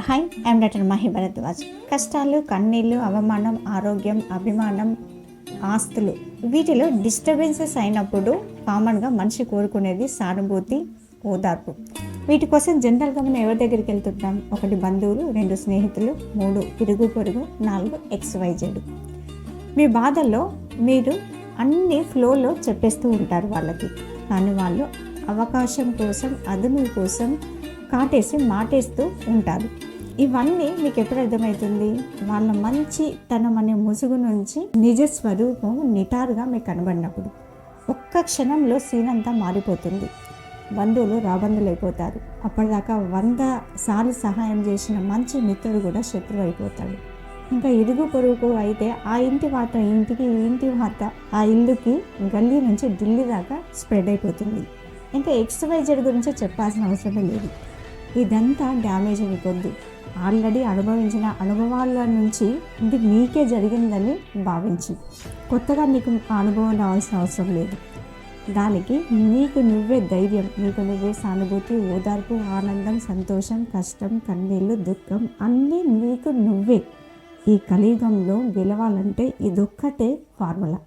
Hi, I'm doctor Mahi Bharadwaj. కష్టాలు, కన్నీళ్ళు, అవమానం, ఆరోగ్యం, అభిమానం, ఆస్తులు వీటిలో డిస్టర్బెన్సెస్ అయినప్పుడు కామన్గా మనిషి కోరుకునేది సానుభూతి, ఓదార్పు. వీటి కోసం జనరల్గా మనం ఎవరి దగ్గరికి వెళ్తుంటాం? 1 బంధువులు, 2 స్నేహితులు, 3 ఇరుగు పొరుగు, 4 XYZ. మీ బాధల్లో మీరు అన్ని ఫ్లోలో చెప్పేస్తూ ఉంటారు వాళ్ళకి. కానీ వాళ్ళు అవకాశం కోసం, అదును కోసం కాటేసి మాటేస్తూ ఉంటారు. ఇవన్నీ మీకు ఎప్పుడు అర్థమవుతుంది? వాళ్ళ మంచితనం అనే ముసుగు నుంచి నిజ స్వరూపం నిటారుగా మీకు కనబడినప్పుడు. ఒక్క క్షణంలో సీన్ అంతా మారిపోతుంది. బంధువులు రాబంధులు అయిపోతారు. అప్పటిదాకా 100 సార్లు సహాయం చేసిన మంచి మిత్రుడు కూడా శత్రువు అయిపోతాడు. ఇంకా ఇరుగు పొరుగు అయితే ఆ ఇంటి వాత ఇంటికి, ఈ ఇంటి వాత ఆ ఇల్లుకి, గల్లీ నుంచి ఢిల్లీ దాకా స్ప్రెడ్ అయిపోతుంది. ఇంకా XYZ గురించి చెప్పాల్సిన అవసరమే లేదు. ఇదంతా డ్యామేజ్ అయిపోద్ది. ఆల్రెడీ అనుభవించిన అనుభవాల నుంచి ఇది మీకే జరిగిందని భావించి కొత్తగా నీకు అనుభవం రావాల్సిన అవసరం లేదు. దానికి నీకు నువ్వే ధైర్యం, నీకు నువ్వే సానుభూతి, ఓదార్పు, ఆనందం, సంతోషం, కష్టం, కన్నీళ్ళు, దుఃఖం అన్నీ నీకు నువ్వే. ఈ కలియుగంలో గెలవాలంటే ఇదొక్కటే ఫార్ములా.